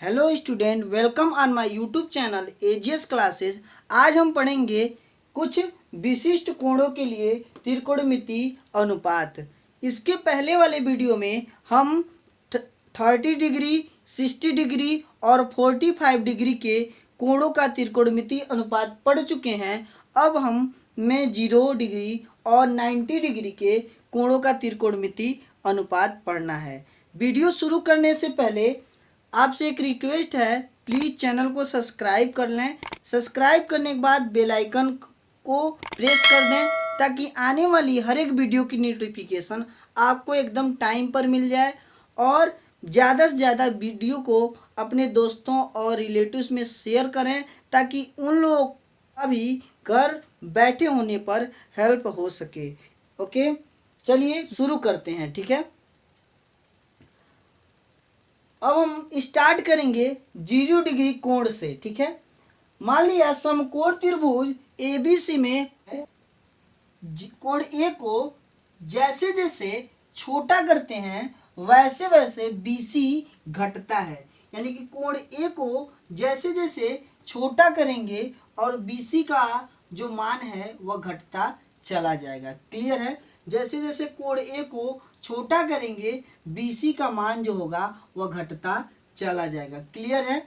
Hello student, welcome on my YouTube channel AGS classes. आज हम पढ़ेंगे कुछ विशिष्ट कोणों के लिए त्रिकोणमिति अनुपात। इसके पहले वाले वीडियो में हम 30 डिग्री, 60 डिग्री और 45 डिग्री के कोणों का त्रिकोणमिति अनुपात पढ़ चुके हैं। अब मैं 0 डिग्री और 90 डिग्री के कोणों का त्रिकोणमिति अनुपात पढ़ना है। वीडियो शुरू करने से पहले आपसे एक रिक्वेस्ट है, प्लीज़ चैनल को सब्सक्राइब कर लें। सब्सक्राइब करने के बाद बेल आइकन को प्रेस कर दें ताकि आने वाली हर एक वीडियो की नोटिफिकेशन आपको एकदम टाइम पर मिल जाए। और ज़्यादा से ज़्यादा वीडियो को अपने दोस्तों और रिलेटिव्स में शेयर करें ताकि उन लोगों का भी घर बैठे होने पर हेल्प हो सके। ओके, चलिए शुरू करते हैं। ठीक है, अब हम स्टार्ट करेंगे 0 डिग्री कोण से। ठीक है, मान लिया समकोण त्रिभुज एबीसी में कोण ए को जैसे जैसे छोटा करते हैं वैसे वैसे बीसी घटता है। यानी कि कोण ए को जैसे जैसे छोटा करेंगे और बीसी का जो मान है वह घटता चला जाएगा। क्लियर है? जैसे जैसे कोण ए को छोटा करेंगे बीसी का मान जो होगा वह घटता चला जाएगा। क्लियर है?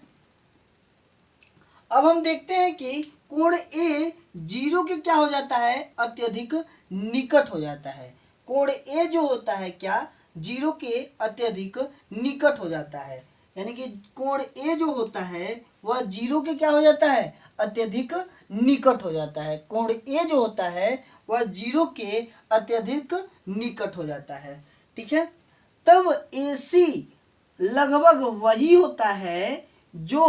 अब हम देखते हैं कि कोण ए 0 के क्या हो जाता है, अत्यधिक निकट हो जाता है। कोण ए जो होता है क्या, 0 के अत्यधिक निकट हो जाता है। यानी कि कोण ए जो होता है वह 0 के क्या हो जाता है, अत्यधिक निकट हो जाता है। कोण ए जो होता है वह 0 के अत्यधिक निकट हो जाता है। ठीक है, तब AC लगभग वही होता है जो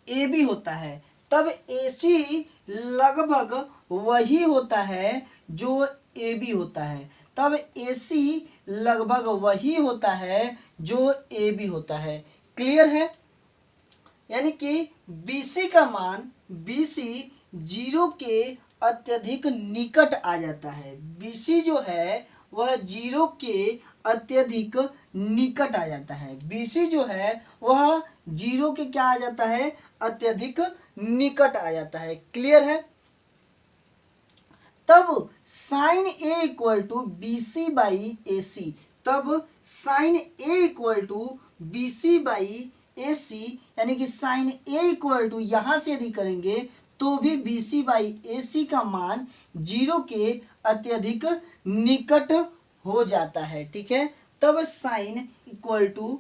AB होता है। तब AC लगभग वही होता है जो AB होता है। तब AC लगभग वही होता है जो AB होता है। क्लियर है? यानी कि BC का मान BC 0 के अत्यधिक निकट आ जाता है। BC जो है वह 0 के अत्यधिक निकट आ जाता है। BC जो है वह 0 के क्या आ जाता है, अत्यधिक निकट आ जाता है। क्लियर है? तब sine A equal to BC by AC। तब sine A equal to BC by AC, यानी कि साइन ए इक्वल टू यहाँ से यदि करेंगे तो भी BC बाई AC का मान 0 के अत्यधिक निकट हो जाता है। ठीक है, तब sine equal to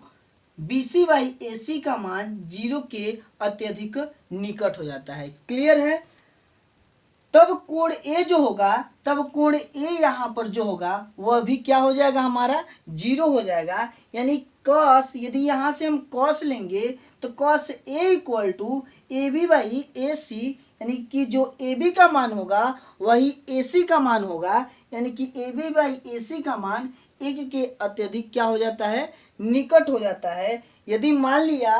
BC by AC का मान 0 के अत्यधिक निकट हो जाता है। क्लियर है? तब कोण ए जो होगा, तब कोण ए यहाँ पर जो होगा वह भी क्या हो जाएगा, हमारा 0 हो जाएगा। यानी कॉस, यदि यहाँ से हम कॉस लेंगे तो cos A equal to AB by AC, यानी कि जो AB का मान होगा वही AC का मान होगा। यानी कि AB बाई AC का मान 1 के अत्यधिक क्या हो जाता है, निकट हो जाता है। यदि मान लिया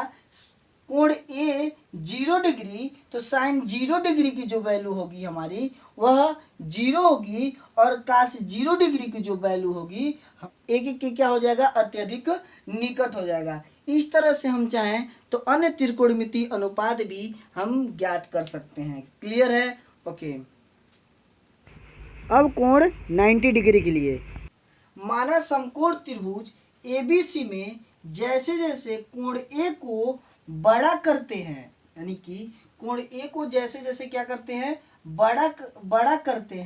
कोण ए 0 डिग्री तो साइन 0 डिग्री की जो वैल्यू होगी हमारी वह 0 होगी, और काश 0 डिग्री की जो वैल्यू होगी 1 के क्या हो जाएगा, अत्यधिक निकट हो जाएगा। इस तरह से हम चाहें तो अन्य त्रिकोणमिति अनुपात भी हम ज्ञात कर सकते हैं। क्लियर है? ओके, अब कोण 90 डिग्री के लिए माना समकोण त्रिभुज ABC में जैसे जैसे कोण A को बड़ा करते हैं, यानी कि कोण A को जैसे जैसे क्या करते हैं, बड़ा करते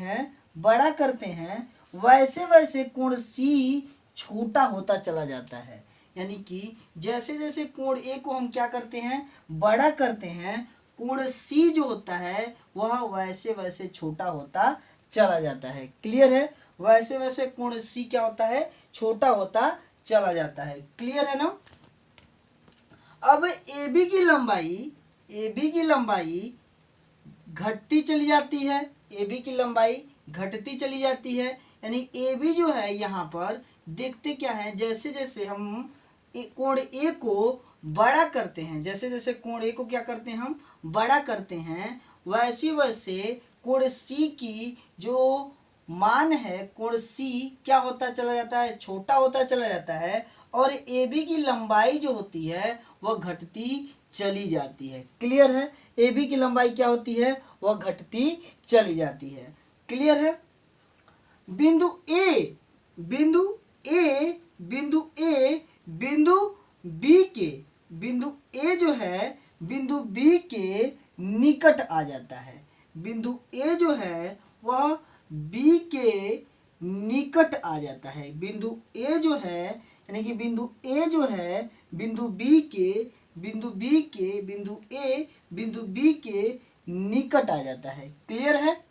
हैं वैसे वैसे कोण C छोटा होता चला जाता है। यानी कि जैसे जैसे कोण A को हम क्या करते हैं, बड़ा करते हैं, कोण C जो होता है वह वैसे वैसे छोटा होता चला जाता है। क्लियर है? वैसे वैसे कोण C क्या होता है, छोटा होता चला जाता है। क्लियर है ना? अब AB की लंबाई घटती चली जाती है। AB की लंबाई घटती चली जाती है। यानी AB जो है यहाँ पर देखते क्या है, जैसे जैसे हम कोण A को बड़ा करते हैं, जैसे जैसे कोण A को क्या करते हैं, हम बड़ा करते हैं, वैसे वैसे कोण C की जो मान है, कोण C क्या होता चला जाता है, छोटा होता चला जाता है। और ए बी की लंबाई जो होती है वह घटती चली जाती है। क्लियर है? ए बी की लंबाई क्या होती है? वह घटती चली जाती है। क्लियर है? बिंदु ए बिंदु ए बिंदु ए बिंदु बी के बिंदु ए जो है बिंदु बी के निकट आ जाता है। बिंदु ए जो है वह बी के निकट आ जाता है। बिंदु ए जो है यानी कि बिंदु ए जो है बिंदु बी के बिंदु बी के बिंदु ए बिंदु बी के निकट आ जाता है। क्लियर है?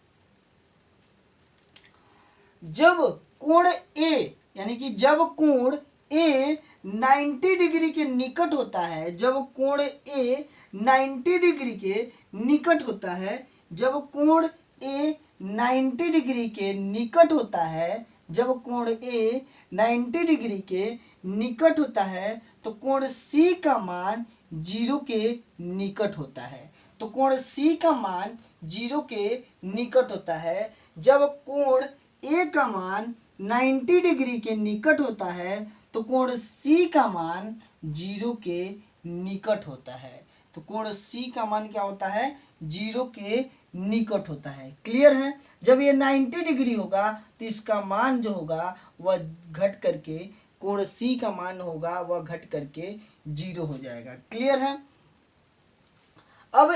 जब कोण ए यानी कि जब कोण ए 90 डिग्री के निकट होता है, जब कोण ए 90 डिग्री के निकट होता है, जब कोण ए 90 डिग्री के निकट होता है, जब कोण ए 90 डिग्री के निकट होता है तो कोण सी का मान 0 के निकट होता है। तो कोण सी का मान 0 के निकट होता है। जब कोण ए का मान 90 डिग्री के निकट होता है तो कोण सी का मान 0 के निकट होता है। तो कोण सी का मान क्या होता है? 0 के निकट होता है। क्लियर है? जब ये 90 डिग्री होगा तो इसका मान जो होगा वह घट करके कोण सी का मान होगा वह घट करके 0 हो जाएगा। क्लियर है? अब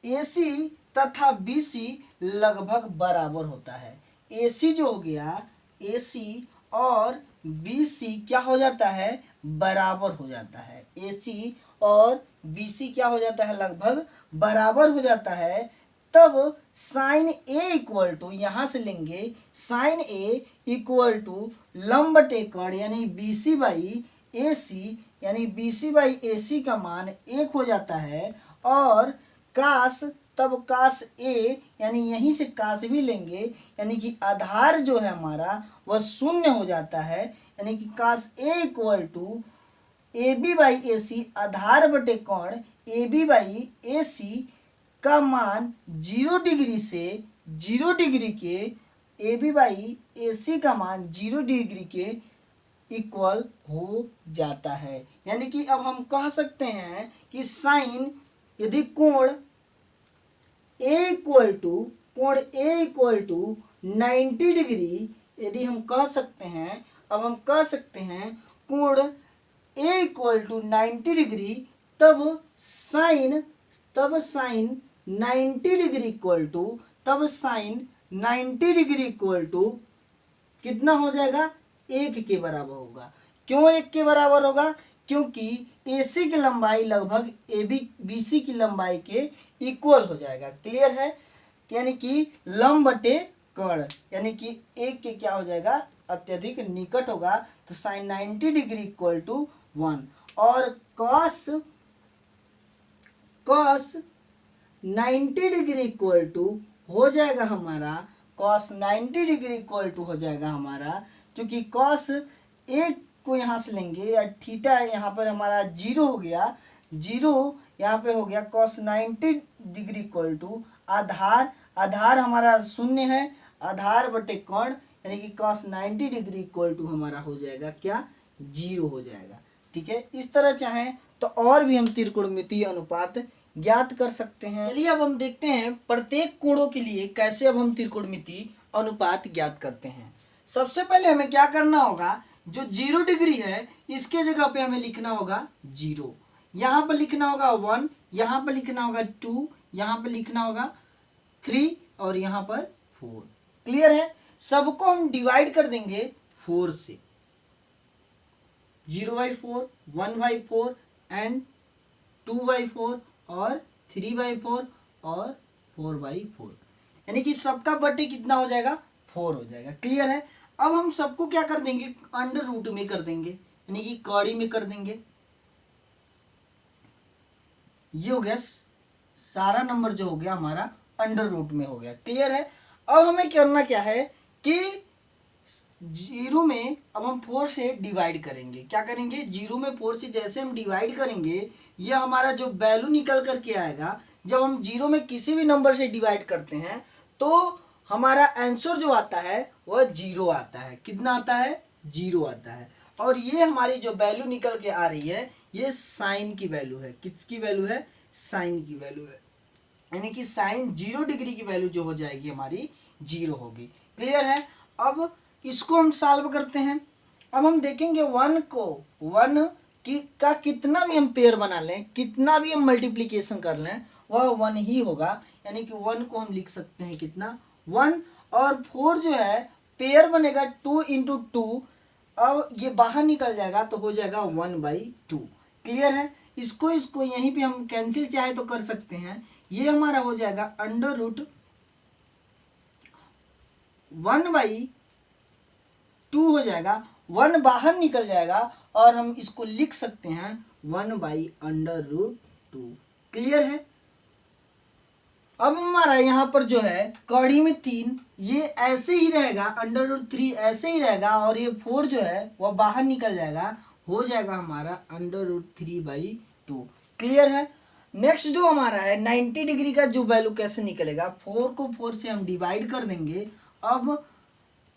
AC तथा BC लगभग बराबर होता है। AC जो हो गया AC और BC क्या हो जाता है? बराबर हो जाता है। AC और BC क्या हो जाता है? लगभग बराबर हो जाता है। तब साइन A इक्वल टू, यहाँ से लेंगे साइन A इक्वल टू लंब बटे कर्ण यानी BC बाई AC यानी BC बाई AC का मान 1 हो जाता है। और कास, तब कास A यानी यहीं से कास भी लेंगे यानी कि आधार जो है हमारा वह 0 हो जाता है। यानी कि cos A equal to AB by AC आधार बटे कर्ण AB बाई AC का मान 0 डिग्री से 0 डिग्री के AB बाई AC का मान 0 डिग्री के इक्वल हो जाता है। यानी कि अब हम कह सकते हैं कि साइन यदि कोण A इक्वल टू 90 डिग्री यदि हम कह सकते हैं, अब हम कह सकते हैं कोण A इक्वल टू 90 डिग्री तब साइन 90 डिग्री इक्वल टू तब साइन 90 डिग्री इक्वल टू कितना हो जाएगा? 1 के बराबर होगा। क्यों 1 के बराबर होगा? क्योंकि AC की लंबाई लगभग BC की लंबाई के इक्वल हो जाएगा। क्लियर है? यानी कि लंब बटे कर्ण यानी कि 1 के क्या हो जाएगा? अत्यधिक निकट होगा। तो साइन 90 डिग्री इक्वल टू 1 और कॉस 90 डिग्री इक्वल टू हो जाएगा हमारा कॉस 90 डिग्री इक्वल टू हो जाएगा हमारा, क्योंकि कॉस 1 को यहाँ से लेंगे या थीटा यहाँ पर हमारा 0 हो गया, 0 यहाँ पे हो गया कॉस 90 डिग्री इक्वल टू आधार हमारा 0 है, आधार बटे कर्ण यानी कि कॉस 90 डिग्री इक्वल टू हमारा हो जाएगा क्या? 0 हो जाएगा। ठीक है? इस तरह चाहें तो और भी हम त्रिकोणमितीय अनुपात ज्ञात कर सकते हैं। चलिए अब हम देखते हैं प्रत्येक कोणों के लिए कैसे अब हम त्रिकोणमितीय अनुपात ज्ञात करते हैं। सबसे पहले हमें क्या करना होगा? जो 0 डिग्री है इसके जगह पे हमें लिखना होगा 0, यहाँ पर लिखना होगा 1, यहाँ पर लिखना होगा 2, यहाँ पर लिखना होगा 3 और यहाँ पर 4। क्लियर है? सबको हम डिवाइड कर देंगे 4 से, 0/4, 1/4 एंड 2/4 और 3/4 और 4/4 यानी कि सबका बटे कितना हो जाएगा? 4 हो जाएगा। क्लियर है? अब हम सबको क्या कर देंगे? अंडर रूट में कर देंगे यानी कि कौड़ी में कर देंगे। ये हो गया सारा नंबर जो हो गया हमारा अंडर रूट में हो गया। क्लियर है? अब हमें करना क्या है कि 0 में अब हम 4 से डिवाइड करेंगे। क्या करेंगे? 0 में 4 से जैसे हम डिवाइड करेंगे यह हमारा जो वैल्यू निकल करके आएगा, जब हम 0 में किसी भी नंबर से डिवाइड करते हैं तो हमारा आंसर जो आता है वह 0 आता है। कितना आता है? 0 आता है। और ये हमारी जो वैल्यू निकल के आ रही है ये साइन की वैल्यू है। किसकी वैल्यू है? साइन की वैल्यू है, यानी कि साइन 0 डिग्री की वैल्यू जो हो जाएगी हमारी 0 होगी। क्लियर है? अब इसको हम सॉल्व करते हैं। अब हम देखेंगे 1 का कितना भी हम पेयर बना लें, कितना भी हम मल्टीप्लीकेशन कर लें, वह 1 ही होगा। यानी कि 1 को हम लिख सकते हैं कितना? 1। और 4 जो है पेयर बनेगा 2 इंटू 2। अब ये बाहर निकल जाएगा तो हो जाएगा 1/2। क्लियर है? इसको यहीं पे हम कैंसिल चाहे तो कर सकते हैं। ये हमारा हो जाएगा अंडर रूट 1/2 हो जाएगा। 1 बाहर निकल जाएगा और हम इसको लिख सकते हैं 1/√2। क्लियर है? अब हमारा यहाँ पर जो है कड़ी में 3 ये ऐसे ही रहेगा, अंडर√3 ऐसे ही रहेगा, और ये 4 जो है वह बाहर निकल जाएगा, हो जाएगा हमारा अंडर√3/2। क्लियर है? नेक्स्ट जो हमारा है 90 डिग्री का जो वैल्यू कैसे निकलेगा, 4 को 4 से हम डिवाइड कर देंगे। अब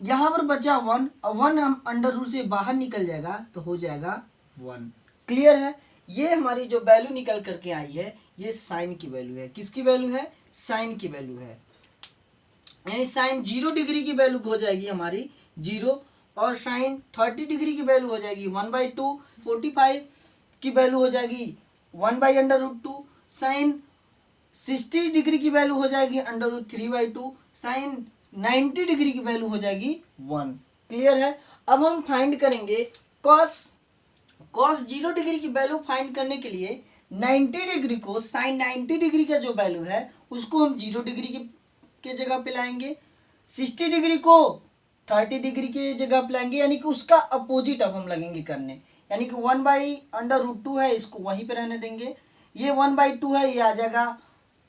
यहाँ पर बचा 1, और 1 हम अंडर रूट से बाहर निकल जाएगा तो हो जाएगा 1। क्लियर है? ये हमारी जो वैल्यू निकल करके आई है ये साइन की वैल्यू है। किसकी वैल्यू है? साइन की वैल्यू है। यानी साइन 0 डिग्री की वैल्यू हो जाएगी हमारी 0, और साइन 30 डिग्री की वैल्यू हो जाएगी 1/2, 45 की वैल्यू हो जाएगी 1/√2, साइन 60 डिग्री की वैल्यू हो जाएगी अंडर√3/2, साइन 90 डिग्री की वैल्यू हो जाएगी 1। क्लियर है? अब हम फाइंड करेंगे कॉस 0 डिग्री की वैल्यू फाइंड करने के लिए 90 डिग्री को साइन 90 डिग्री का जो वैल्यू है उसको हम 0 डिग्री के जगह पे लाएंगे, 60 डिग्री को 30 डिग्री के जगह पे लाएंगे, यानी कि उसका अपोजिट अब हम लगेंगे करने। यानी कि 1/√2 है, इसको वहीं पे रहने देंगे। ये 1/2 है, ये आ जाएगा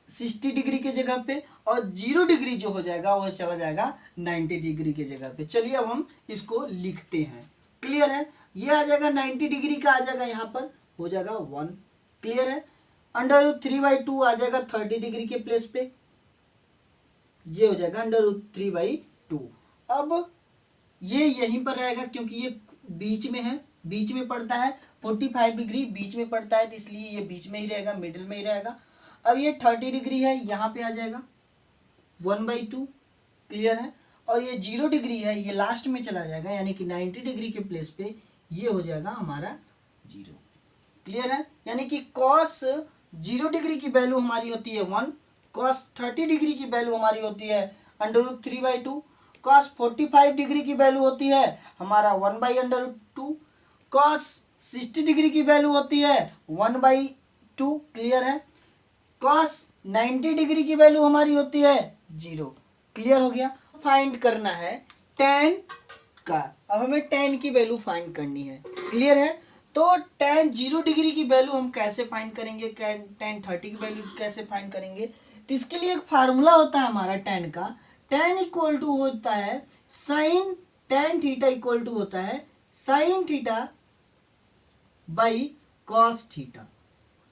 60 डिग्री के जगह पे, और 0 डिग्री जो हो जाएगा वह चला जाएगा 90 डिग्री के जगह पे। चलिए अब हम इसको लिखते हैं। क्लियर है? ये आ जाएगा 90 डिग्री का, आ जाएगा यहाँ पर हो जाएगा 1। क्लियर है? अंडर√3/2 आ जाएगा 30 डिग्री के प्लेस पे, ये हो जाएगा अंडर√3/2। अब ये यहीं पर रहेगा क्योंकि ये बीच में है, बीच में पड़ता है, 45 डिग्री बीच में पड़ता है, तो इसलिए ये बीच में ही रहेगा, मिडिल में ही रहेगा। अब ये 30 डिग्री है, यहाँ पे आ जाएगा 1/2। क्लियर है? और ये 0 डिग्री है, ये लास्ट में चला जाएगा, यानी कि 90 डिग्री के प्लेस पे ये हो जाएगा हमारा 0। क्लियर है? यानी कि कॉस 0 डिग्री की वैल्यू हमारी होती है 1, कॉस 30 डिग्री की वैल्यू हमारी होती है अंडर√3/2, कॉस 45 डिग्री की वैल्यू होती है हमारा 1/√2, कॉस 60 डिग्री की वैल्यू होती है 1/2। क्लियर है? कॉस 90 डिग्री की वैल्यू हमारी होती है 0। क्लियर हो गया? फाइंड करना है tan का। अब हमें tan की वैल्यू फाइंड करनी है। क्लियर है? तो tan 0 डिग्री की वैल्यू हम कैसे फाइंड करेंगे, tan 30 की वैल्यू कैसे फाइंड करेंगे, तो इसके लिए एक फार्मूला होता है हमारा tan का। tan इक्वल टू होता है sine tan theta equal to होता है sine theta by cos theta.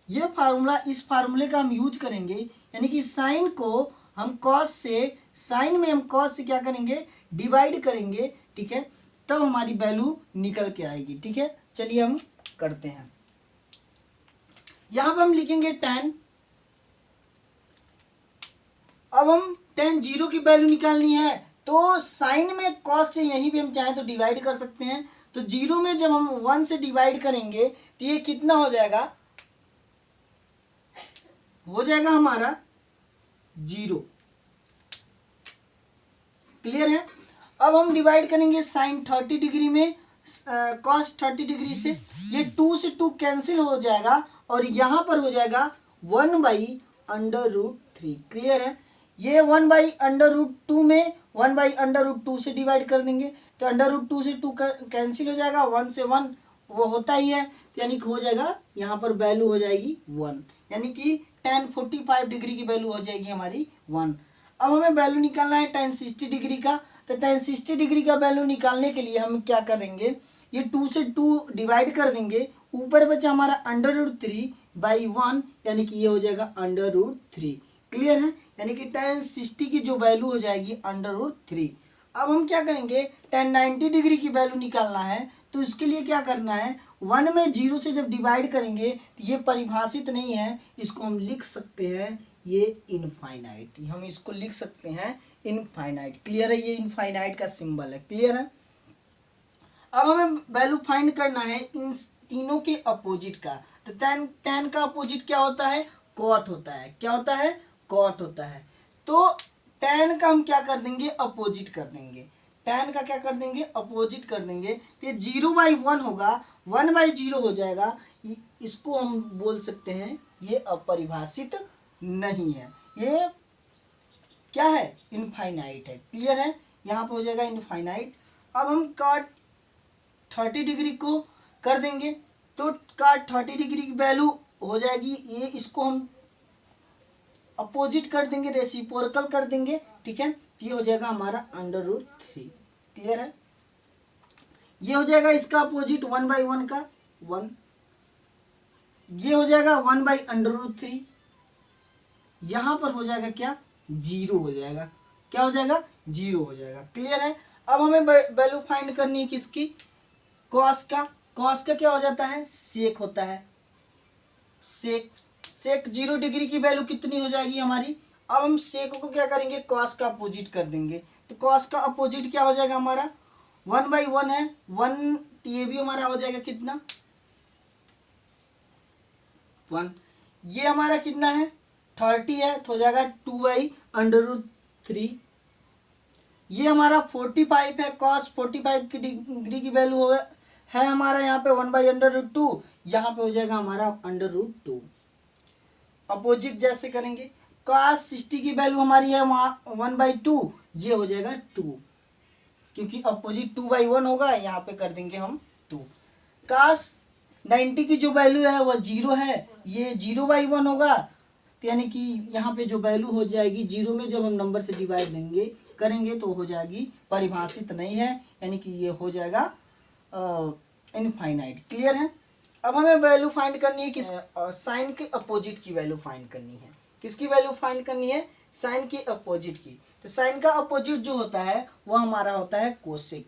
ये फार्मूला, इस फार्मूले का हम यूज करेंगे, यानी कि साइन को हम कॉस से, साइन में हम कॉस से क्या करेंगे, डिवाइड करेंगे। ठीक है? तब हमारी वैल्यू निकल के आएगी। ठीक है? चलिए हम करते हैं। यहां पर हम लिखेंगे tan। अब हम tan 0 की वैल्यू निकालनी है, तो साइन में कॉस से यहीं पे हम चाहे तो डिवाइड कर सकते हैं। तो 0 में जब हम 1 से डिवाइड करेंगे तो ये कितना हो जाएगा, हो जाएगा हमारा 0। क्लियर है? अब हम डिवाइड करेंगे साइन 30 डिग्री में कॉस 30 डिग्री से, ये 2 से 2 कैंसिल हो जाएगा, और यहाँ पर हो जाएगा 1/√3। क्लियर है? ये 1/√2 में 1/√2 से डिवाइड कर देंगे, तो अंडर√2 से 2 कैंसिल हो जाएगा, 1 से 1 वो होता ही है, यानी कि हो जाएगा यहाँ पर वैल्यू हो जाएगी 1, यानी कि tan 45 डिग्री की वैल्यू हो जाएगी हमारी 1। अब हमें वैल्यू निकालना है tan 60 डिग्री का, तो tan 60 डिग्री का वैल्यू निकालने के लिए हम क्या करेंगे, ये 2 से 2 डिवाइड कर देंगे, ऊपर बचा हमारा अंडर√3/1, यानी कि ये हो जाएगा अंडर√3। क्लियर है? यानी कि tan 60 की जो वैल्यू हो जाएगी अंडर√3। अब हम क्या करेंगे, tan 90 डिग्री की वैल्यू निकालना है, तो इसके लिए क्या करना है, 1 में 0 से जब डिवाइड करेंगे तो ये परिभाषित नहीं है, इसको हम लिख सकते हैं ये इनफाइनाइट, हम इसको लिख सकते हैं इनफाइनाइट। क्लियर है, ये इनफाइनाइट का सिंबल है। क्लियर है। अब हमें वैल्यू फाइंड करना है इन तीनों के अपोजिट का। तो tan का अपोजिट क्या होता है, कॉट होता है। क्या होता है, कॉट होता है। तो tan का हम क्या कर देंगे, अपोजिट कर देंगे। tan का क्या कर देंगे, अपोजिट कर देंगे। तो 0/1 होगा, 1/0 हो जाएगा। इसको हम बोल सकते हैं ये अपरिभाषित नहीं है, ये क्या है, इनफाइनाइट है। क्लियर है, यहाँ पे हो जाएगा इनफाइनाइट। अब हम cot 30 डिग्री को कर देंगे, तो cot 30 डिग्री की वैल्यू हो जाएगी ये, इसको हम अपोजिट कर देंगे, रेसिप्रोकल कर देंगे। ठीक है, ये हो जाएगा हमारा √3। क्लियर है, ये हो जाएगा इसका अपोजिट 1/1 का 1, ये हो जाएगा 1/√3, यहां पर हो जाएगा क्या, 0 हो जाएगा। क्या हो जाएगा, 0 हो जाएगा। क्लियर है। अब हमें वैल्यू फाइंड करनी है किसकी, कॉस का। कॉस का क्या हो जाता है, सेक होता है। सेक 0 डिग्री की वैल्यू कितनी हो जाएगी हमारी। अब हम सेक को क्या करेंगे, कॉस का अपोजिट कर देंगे। तो कॉस का अपोजिट क्या हो जाएगा हमारा, 1/1 है, 1, ये भी हमारा हो जाएगा कितना, 1। ये हमारा कितना है, 30 है, तो हो जाएगा 2/√3। ये हमारा 45 है, कॉस 45 की डिग्री की वैल्यू है हमारा यहाँ पे 1/√2, यहाँ पे हो जाएगा हमारा √2। अपोजिट जैसे करेंगे, cos 60 की वैल्यू हमारी है वहाँ 1/2, ये हो जाएगा 2, क्योंकि अपोजिट 2/1 होगा, यहाँ पे कर देंगे हम 2। cos 90 की जो वैल्यू है वह 0 है, ये 0/1 होगा, तो यानी कि यहाँ पे जो वैल्यू हो जाएगी 0 में जब हम नंबर से डिवाइड देंगे करेंगे तो हो जाएगी, परिभाषित नहीं है, यानी कि ये हो जाएगा इनफाइनाइट। क्लियर है। अब हमें वैल्यू फाइंड करनी है किस, साइन के अपोजिट की वैल्यू फाइंड करनी है। किसकी वैल्यू फाइंड करनी है, साइन के अपोजिट की। तो साइन का अपोजिट जो होता है वह हमारा होता है कोसेक।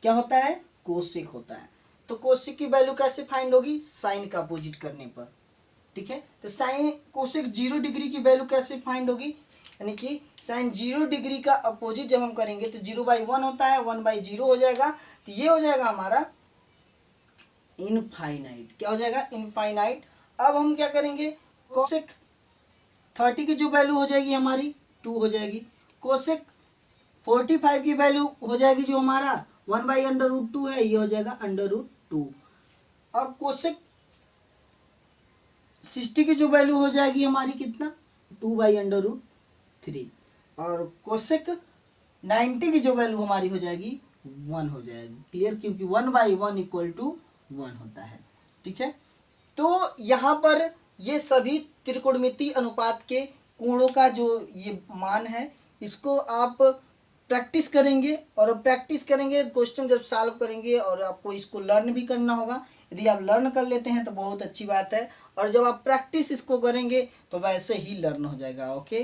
क्या होता है, कोसेक होता है। तो कोसेक की वैल्यू कैसे फाइंड होगी, साइन का अपोजिट करने पर। ठीक है, तो साइन कोसेक 0 डिग्री की वैल्यू कैसे फाइंड होगी, यानी कि साइन 0 डिग्री का अपोजिट जब हम करेंगे तो 0/1 होता है, 1/0 हो जाएगा, तो ये हो जाएगा हमारा इनफाइनाइट। क्या हो जाएगा, इनफाइनाइट। अब हम क्या करेंगे, कोसेक 30 की जो वैल्यू हो जाएगी हमारी 2 हो जाएगी, कोसेक 45 की वैल्यू हो जाएगी जो हमारा 1/√2 है, ये हो जाएगा √2। और कोसेक 60 की जो वैल्यू हो जाएगी हमारी कितना, 2/√3। और कोसेक 90 की जो वैल्यू हमारी हो जाएगी 1 हो जाएगी। क्लियर, क्योंकि 1/1 = 1 होता है। ठीक है, तो यहाँ पर ये सभी त्रिकोणमितीय अनुपात के कोणों का जो ये मान है, इसको आप प्रैक्टिस करेंगे, और प्रैक्टिस करेंगे क्वेश्चन जब सॉल्व करेंगे, और आपको इसको लर्न भी करना होगा। यदि आप लर्न कर लेते हैं तो बहुत अच्छी बात है, और जब आप प्रैक्टिस इसको करेंगे तो वैसे ही लर्न हो जाएगा। ओके।